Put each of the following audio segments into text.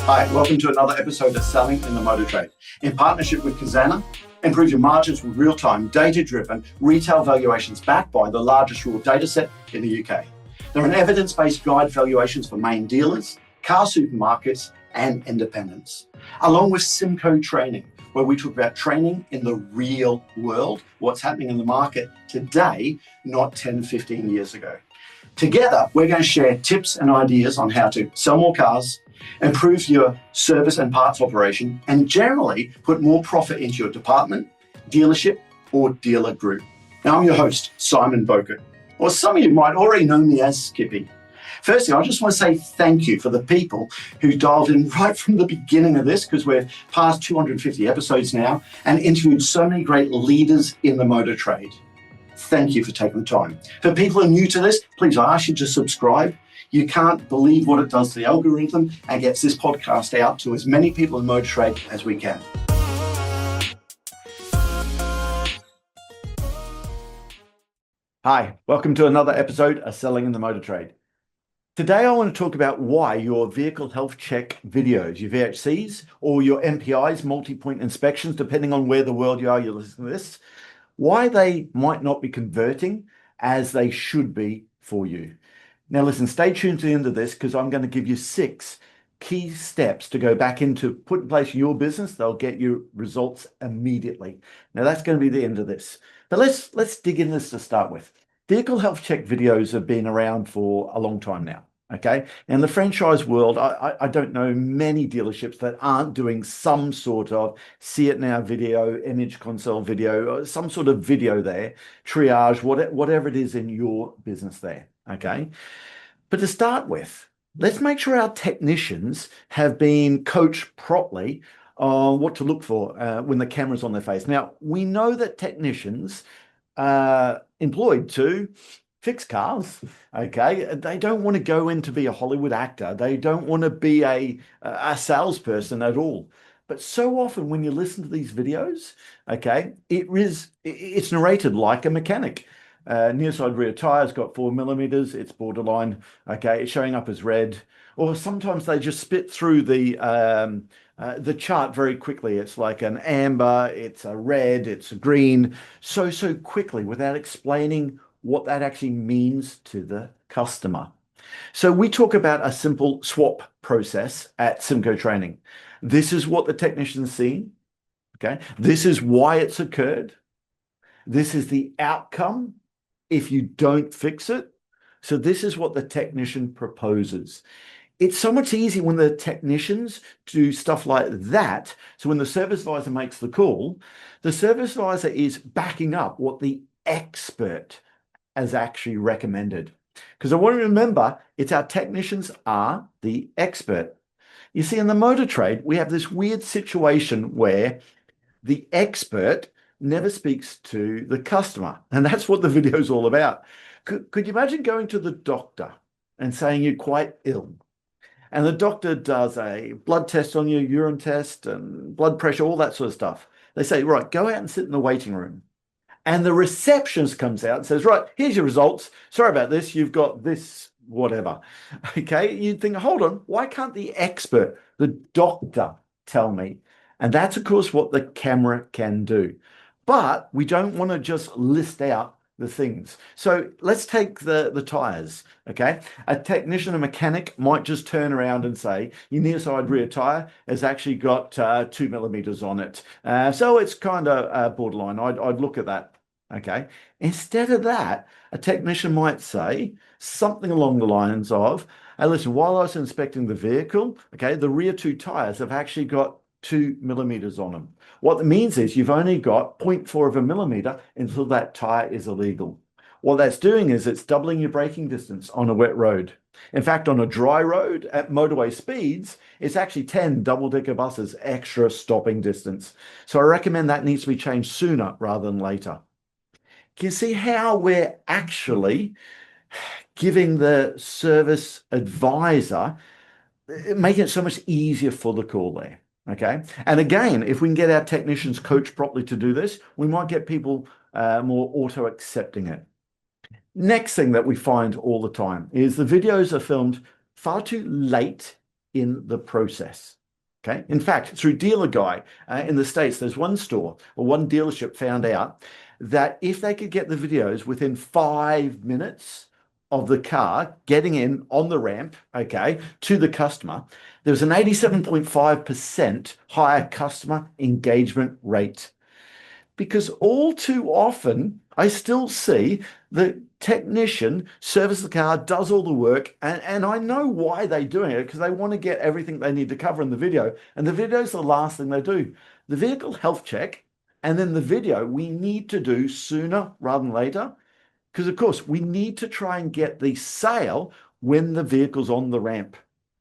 Hi, welcome to another episode of Selling in the Motor Trade. In partnership with Kazana, improve your margins with real-time, data-driven retail valuations backed by the largest raw data set in the UK. They're an evidence-based guide valuations for main dealers, car supermarkets, and independents, along with Symco training, where we talk about training in the real world, what's happening in the market today, not 10, 15 years ago. Together, we're going to share tips and ideas on how to sell more cars, improve your service and parts operation, and generally put more profit into your department, dealership, or dealer group. Now, I'm your host, Simon Bowkett, or some of you might already know me as Skippy. Firstly, I just want to say thank you for the people who dialed in right from the beginning of this, because we're past 250 episodes now and interviewed so many great leaders in the motor trade. Thank you for taking the time. For people who are new to this, please, I ask you to subscribe. You can't believe what it does to the algorithm and gets this podcast out to as many people in motor trade as we can. Hi, welcome to another episode of Selling in the Motor Trade. Today, I want to talk about why your vehicle health check videos, your VHCs, or your MPIs, multi-point inspections, depending on where the world you are, you're listening to this, why they might not be converting as they should be for you. Now, listen, stay tuned to the end of this because I'm going to give you 6 key steps to go back into put in place in your business. They'll get you results immediately. Now, that's going to be the end of this. But let's dig in this to start with. Vehicle health check videos have been around for a long time now. Okay. In the franchise world, I don't know many dealerships that aren't doing some sort of see it now video, image console video, some sort of video there, triage, whatever it is in your business there. Okay. But to start with, let's make sure our technicians have been coached properly on what to look for when the camera's on their face. Now, we know that technicians are employed to fix cars, okay? They don't want to go in to be a Hollywood actor. They don't want to be a salesperson at all. But so often when you listen to these videos, okay, it's narrated like a mechanic. Near side rear tire's got 4 millimeters. It's borderline, okay? It's showing up as red. Or sometimes they just spit through the chart very quickly. It's like an amber, it's a red, it's a green, so quickly without explaining what that actually means to the customer. So we talk about a simple SWOP process at Symco training. This is what the technician's seen, okay? This is why it's occurred. This is the outcome if you don't fix it. So this is what the technician proposes. It's so much easier when the technicians do stuff like that. So when the service advisor makes the call, the service advisor is backing up what the expert has actually recommended. Because I want to remember, it's our technicians are the expert. You see, in the motor trade, we have this weird situation where the expert never speaks to the customer. And that's what the video is all about. Could you imagine going to the doctor and saying you're quite ill? And the doctor does a blood test on you, urine test and blood pressure, all that sort of stuff. They say, right, go out and sit in the waiting room. And the receptionist comes out and says, right, here's your results. Sorry about this. You've got this, whatever. Okay. You'd think, hold on, why can't the expert, the doctor, tell me? And that's, of course, what the camera can do. But we don't want to just list out the things. So let's take the tires, okay? A technician, a mechanic might just turn around and say, your near side rear tire has actually got 2 millimeters on it. So it's kind of borderline. I'd look at that, okay? Instead of that, a technician might say something along the lines of, hey, listen, while I was inspecting the vehicle, okay, the rear 2 tires have actually got 2 millimeters on them. What that means is you've only got 0.4 of a millimeter until that tire is illegal. What that's doing is it's doubling your braking distance on a wet road. In fact, on a dry road at motorway speeds, it's actually 10 double-decker buses extra stopping distance. So I recommend that needs to be changed sooner rather than later. Can you see how we're actually giving the service advisor, making it so much easier for the call there? Okay. And again, if we can get our technicians coached properly to do this, we might get people more auto accepting it. Next thing that we find all the time is the videos are filmed far too late in the process. Okay. In fact, through Dealer Guy in the States, there's one store or one dealership found out that if they could get the videos within 5 minutes of the car getting in on the ramp, okay, to the customer, there was an 87.5% higher customer engagement rate. Because all too often, I still see the technician service the car, does all the work, and I know why they're doing it, because they want to get everything they need to cover in the video. And the video is the last thing they do. The vehicle health check and then the video we need to do sooner rather than later, because of course we need to try and get the sale when the vehicle's on the ramp.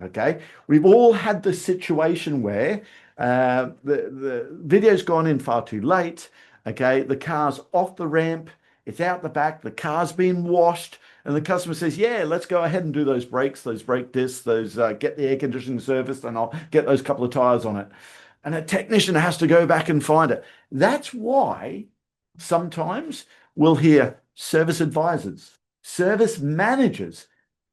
Okay, we've all had the situation where the video's gone in far too late. Okay, the car's off the ramp, it's out the back, the car's been washed, and the customer says, "Yeah, let's go ahead and do those brakes, those brake discs, those get the air conditioning serviced, and I'll get those couple of tires on it." And a technician has to go back and find it. That's why sometimes we'll hear service advisors, service managers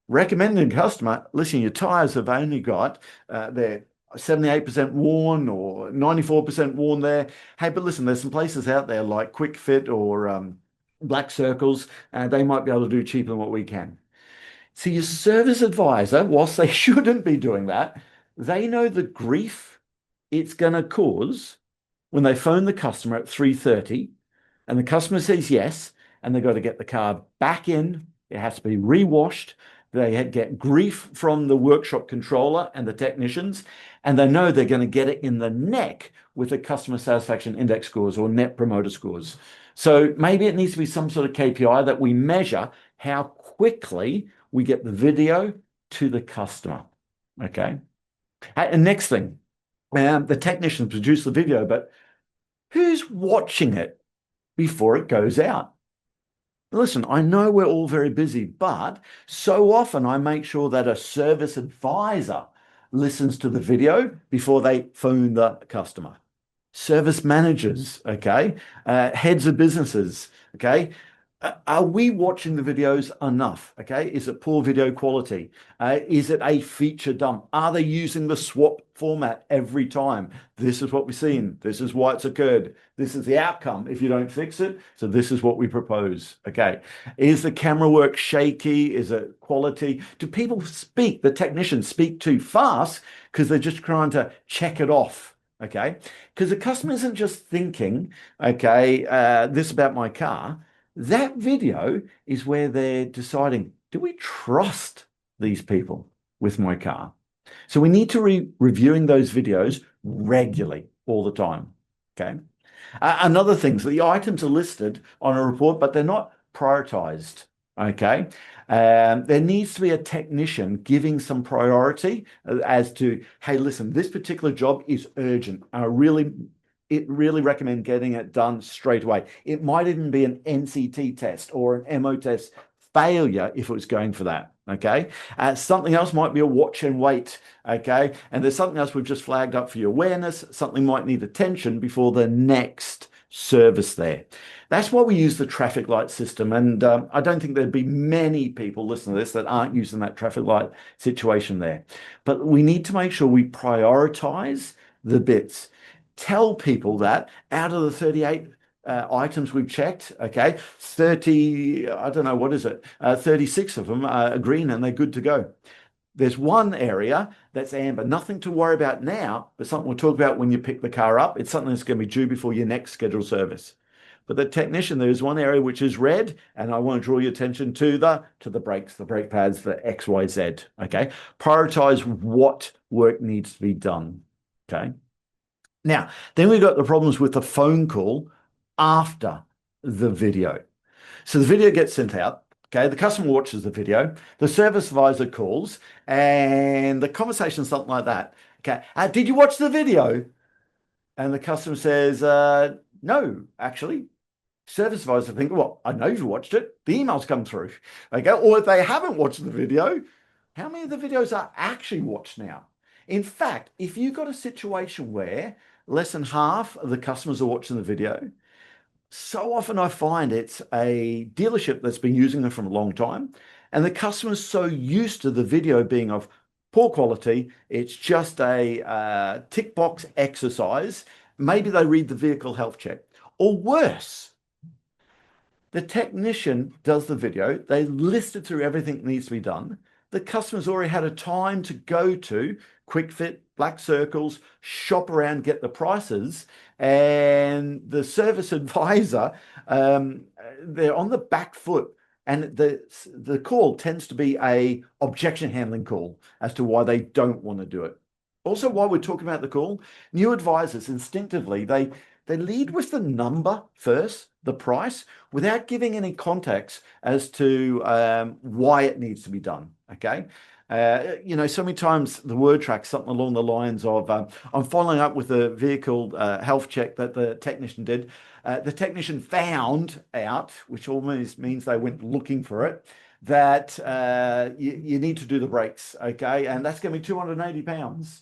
recommending customer, listen, your tires have only got they're 78% worn or 94% worn there. Hey, but listen, there's some places out there like Quick Fit or Black Circles, they might be able to do cheaper than what we can. So your service advisor, whilst they shouldn't be doing that, they know the grief it's going to cause when they phone the customer at 3:30 and the customer says yes, and they've got to get the car back in. It has to be rewashed. They get grief from the workshop controller and the technicians, and they know they're going to get it in the neck with the customer satisfaction index scores or net promoter scores. So maybe it needs to be some sort of KPI that we measure how quickly we get the video to the customer. Okay. And next thing, the technicians produce the video, but who's watching it before it goes out? Listen, I know we're all very busy, but so often I make sure that a service advisor listens to the video before they phone the customer. Service managers, okay, heads of businesses, okay. Are we watching the videos enough? Okay, is it poor video quality? Is it a feature dump? Are they using the SWOP format every time? This is what we've seen. This is why it's occurred. This is the outcome if you don't fix it. So this is what we propose. Okay, is the camera work shaky? Is it quality? Do people speak, the technicians speak too fast because they're just trying to check it off? Okay, because the customer isn't just thinking, okay, this about my car. That video is where they're deciding, do we trust these people with my car? So we need to be reviewing those videos regularly, all the time. Okay. Another thing, so the items are listed on a report, but they're not prioritized. Okay. There needs to be a technician giving some priority as to, hey, listen, this particular job is urgent. It really recommend getting it done straight away. It might even be an NCT test or an MO test failure if it was going for that. Okay. Something else might be a watch and wait. Okay. And there's something else we've just flagged up for your awareness. Something might need attention before the next service there. That's why we use the traffic light system. And I don't think there'd be many people listening to this that aren't using that traffic light situation there. But we need to make sure we prioritize the bits. Tell people that out of the 38 items we've checked, okay, 30, I don't know, what is it? 36 of them are green and they're good to go. There's one area that's amber, nothing to worry about now, but something we'll talk about when you pick the car up. It's something that's going to be due before your next scheduled service. But the technician, there's one area which is red, and I want to draw your attention to the brakes, the brake pads, the XYZ, okay? Prioritize what work needs to be done, okay? Now, then we've got the problems with the phone call after the video. So the video gets sent out. Okay, the customer watches the video. The service advisor calls, and the conversation is something like that. Okay, did you watch the video? And the customer says, no, actually. Service advisor think, well, I know you've watched it. The email's come through. Okay, or if they haven't watched the video, how many of the videos are actually watched now? In fact, if you've got a situation where less than half of the customers are watching the video, so often I find it's a dealership that's been using them for a long time, and the customer's so used to the video being of poor quality. It's just a tick box exercise. Maybe they read the vehicle health check. Or worse, the technician does the video. They listed through everything that needs to be done. The customer's already had a time to go to Quick Fit, Black Circles, shop around, get the prices. And the service advisor, they're on the back foot. And the call tends to be a objection handling call as to why they don't want to do it. Also, while we're talking about the call, new advisors instinctively, they lead with the number first, the price, without giving any context as to why it needs to be done. Okay. So many times the word track something along the lines of, I'm following up with a vehicle health check that the technician did. The technician found out, which almost means they went looking for it, that you need to do the brakes. Okay. And that's going to be £280.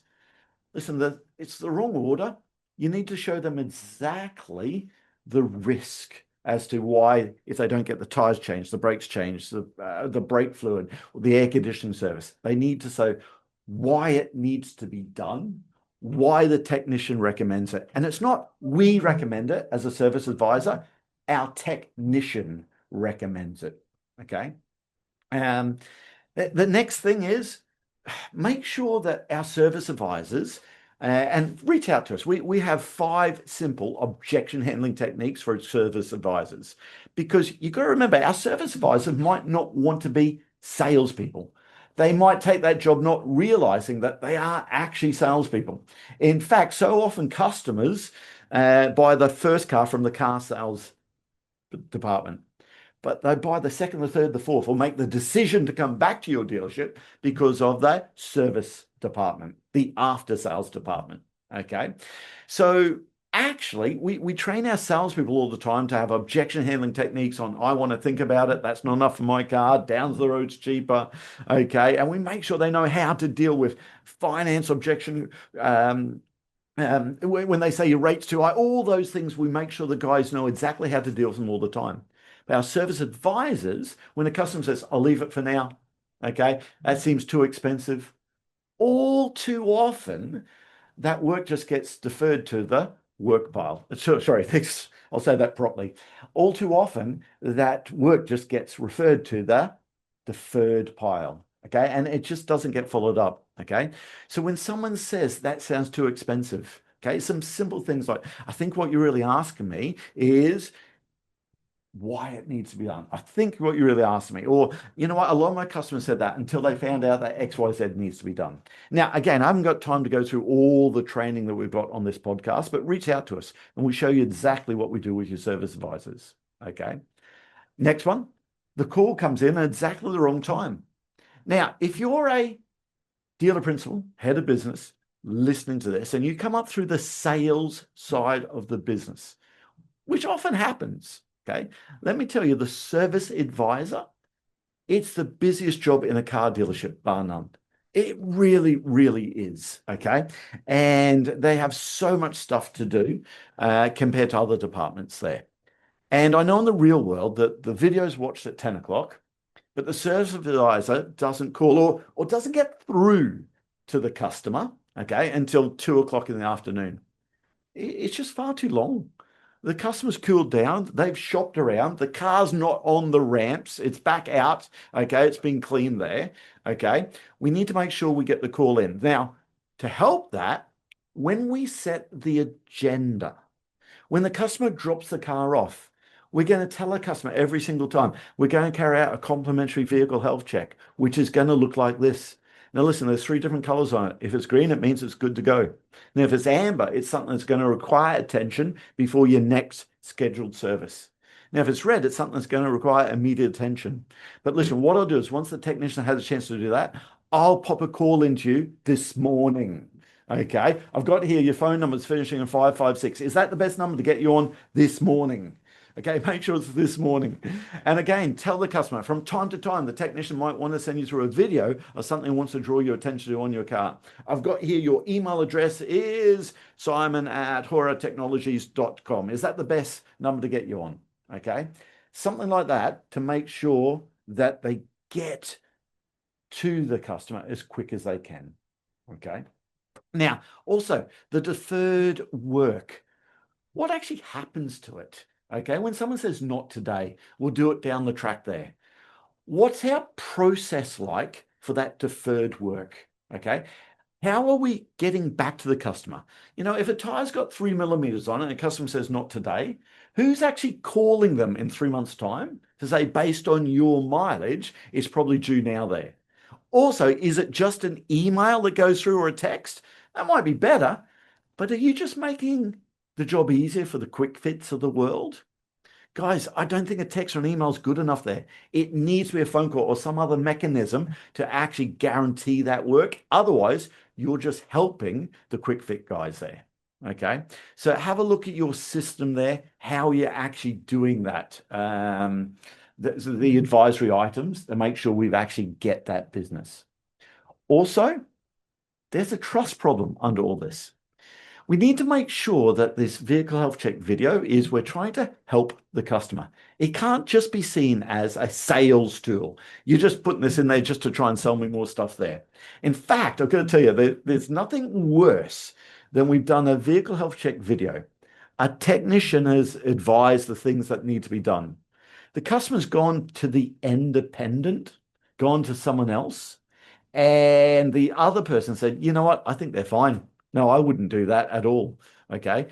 Listen, it's the wrong order. You need to show them exactly the risk as to why, if they don't get the tires changed, the brakes changed, the brake fluid, or the air conditioning service, they need to say why it needs to be done, why the technician recommends it. And it's not we recommend it as a service advisor, our technician recommends it. Okay. The next thing is make sure that our service advisors and reach out to us. We have 5 simple objection handling techniques for service advisors, because you've got to remember our service advisors might not want to be salespeople. They might take that job not realizing that they are actually salespeople. In fact, so often customers buy the first car from the car sales department, but they buy the second, the third, the fourth, or make the decision to come back to your dealership because of the service department, the after sales department. Okay. So actually, we train our salespeople all the time to have objection handling techniques on, I want to think about it. That's not enough for my car. Down the road's cheaper. Okay. And we make sure they know how to deal with finance objection. When they say your rate's too high, all those things, we make sure the guys know exactly how to deal with them all the time. But our service advisors, when a customer says, I'll leave it for now, okay, that seems too expensive, all too often that work just gets deferred to the work pile. Sorry, I'll say that properly. All too often that work just gets referred to the deferred pile. Okay, and it just doesn't get followed up. Okay, so when someone says that sounds too expensive, okay, some simple things like, I think what you're really asking me is why it needs to be done. I think what you really asked me, or you know what, a lot of my customers said that until they found out that XYZ needs to be done. Now, again, I haven't got time to go through all the training that we've got on this podcast, but reach out to us and we show you exactly what we do with your service advisors. Okay. Next one, the call comes in at exactly the wrong time. Now, if you're a dealer principal, head of business, listening to this, and you come up through the sales side of the business, which often happens, okay, let me tell you, the service advisor, it's the busiest job in a car dealership, bar none. It really, really is, okay? And they have so much stuff to do compared to other departments there. And I know in the real world that the video's watched at 10 o'clock, but the service advisor doesn't call or doesn't get through to the customer, okay, until 2 o'clock in the afternoon. It's just far too long. The customer's cooled down. They've shopped around. The car's not on the ramps. It's back out. Okay. It's been cleaned there. Okay. We need to make sure we get the call in. Now, to help that, when we set the agenda, when the customer drops the car off, we're going to tell the customer every single time, we're going to carry out a complimentary vehicle health check, which is going to look like this. Now, listen, there's 3 different colors on it. If it's green, it means it's good to go. Now, if it's amber, it's something that's going to require attention before your next scheduled service. Now, if it's red, it's something that's going to require immediate attention. But listen, what I'll do is once the technician has a chance to do that, I'll pop a call into you this morning. Okay, I've got here your phone number is finishing in 556. Is that the best number to get you on this morning? Okay, make sure it's this morning. And again, tell the customer from time to time, the technician might want to send you through a video or something he wants to draw your attention to on your car. I've got here your email address is simon@horatechnologies.com. Is that the best number to get you on? Okay, something like that to make sure that they get to the customer as quick as they can. Okay. Now, also the deferred work. What actually happens to it? Okay. When someone says not today, we'll do it down the track there. What's our process like for that deferred work? Okay. How are we getting back to the customer? If a tire's got 3 millimeters on it and a customer says not today, who's actually calling them in 3 months' time to say, based on your mileage, it's probably due now there? Also, is it just an email that goes through or a text? That might be better, but are you just making the job easier for the quick fits of the world? Guys, I don't think a text or an email is good enough there. It needs to be a phone call or some other mechanism to actually guarantee that work. Otherwise, you're just helping the quick fit guys there. Okay. So have a look at your system there, how you're actually doing that. The advisory items to make sure we've actually get that business. Also, there's a trust problem under all this. We need to make sure that this vehicle health check video is we're trying to help the customer. It can't just be seen as a sales tool. You're just putting this in there just to try and sell me more stuff there. In fact, I've got to tell you, there's nothing worse than we've done a vehicle health check video. A technician has advised the things that need to be done. The customer's gone to the independent, gone to someone else, and the other person said, you know what, I think they're fine. No, I wouldn't do that at all. Okay.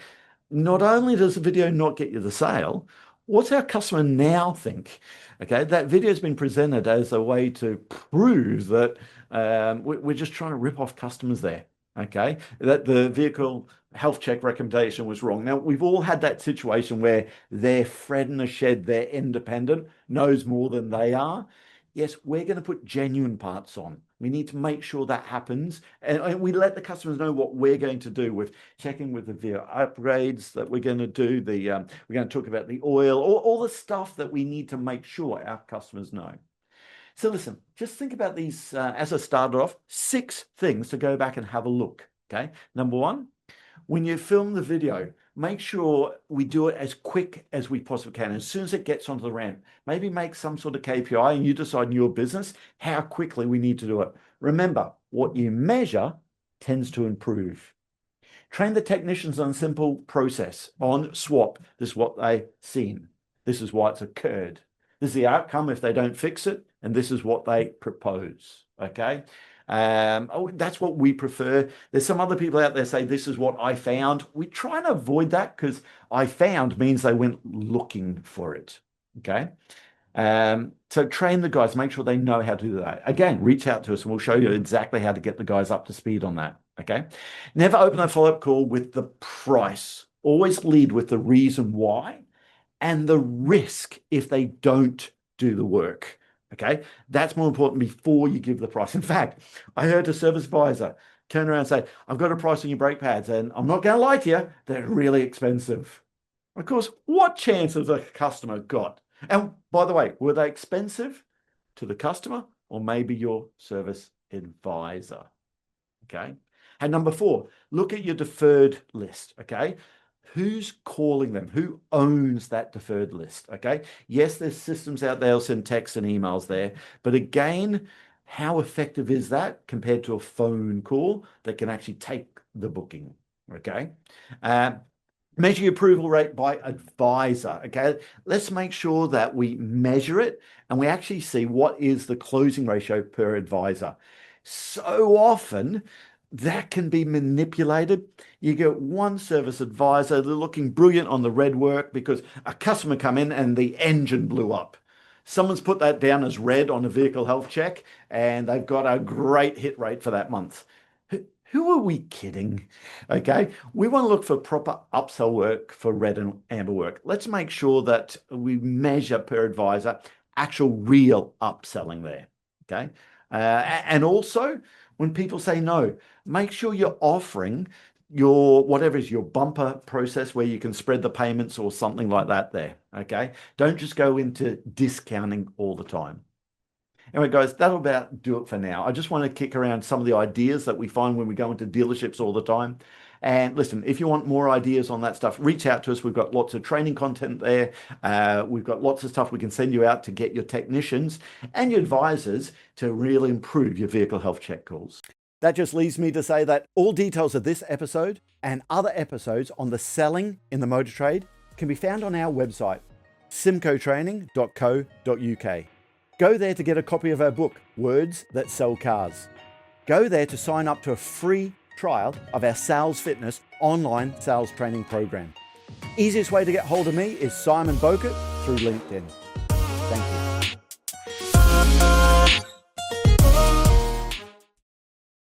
Not only does the video not get you the sale, what's our customer now think? Okay. That video has been presented as a way to prove that we're just trying to rip off customers there. Okay. That the vehicle health check recommendation was wrong. Now, we've all had that situation where their Fred in the shed, they're independent, knows more than they are. Yes, we're going to put genuine parts on. We need to make sure that happens. And we let the customers know what we're going to do with checking with the vehicle upgrades that we're going to do. We're going to talk about the oil, all the stuff that we need to make sure our customers know. So listen, just think about these, as I started off, 6 things to go back and have a look. Okay. Number 1, when you film the video, make sure we do it as quick as we possibly can. As soon as it gets onto the ramp, maybe make some sort of KPI and you decide in your business how quickly we need to do it. Remember, what you measure tends to improve. Train the technicians on a simple process on SWOP. This is what they've seen. This is why it's occurred. This is the outcome if they don't fix it. And this is what they propose. Okay. That's what we prefer. There's some other people out there say, this is what I found. We try and avoid that because I found means they went looking for it. Okay. So train the guys, make sure they know how to do that. Again, reach out to us and we'll show you exactly how to get the guys up to speed on that. Okay. Never open a follow-up call with the price. Always lead with the reason why and the risk if they don't do the work. Okay, that's more important before you give the price. In fact, I heard a service advisor turn around and say, I've got a price on your brake pads and I'm not going to lie to you, they're really expensive. Of course, what chance has a customer got? And by the way, were they expensive to the customer or maybe your service advisor? Okay. And number 4, look at your deferred list. Okay. Who's calling them? Who owns that deferred list? Okay. Yes, there's systems out there, they'll send texts and emails there. But again, how effective is that compared to a phone call that can actually take the booking? Okay. Measure your approval rate by advisor. Okay. Let's make sure that we measure it and we actually see what is the closing ratio per advisor. So often, that can be manipulated. You get one service advisor, they're looking brilliant on the red work because a customer come in and the engine blew up. Someone's put that down as red on a vehicle health check and they've got a great hit rate for that month. Who are we kidding? Okay, we want to look for proper upsell work for red and amber work. Let's make sure that we measure per advisor actual real upselling there. Okay, and also when people say no, make sure you're offering your whatever is your bumper process where you can spread the payments or something like that there. Okay, don't just go into discounting all the time. Anyway, guys, that'll about do it for now. I just want to kick around some of the ideas that we find when we go into dealerships all the time. And listen, if you want more ideas on that stuff, reach out to us. We've got lots of training content there. We've got lots of stuff we can send you out to get your technicians and your advisors to really improve your vehicle health check calls. That just leaves me to say that all details of this episode and other episodes on the selling in the motor trade can be found on our website, symcotraining.co.uk. Go there to get a copy of our book, Words That Sell Cars. Go there to sign up to a free trial of our Sales Fitness online sales training program. Easiest way to get hold of me is Simon Bowkett through LinkedIn. Thank you.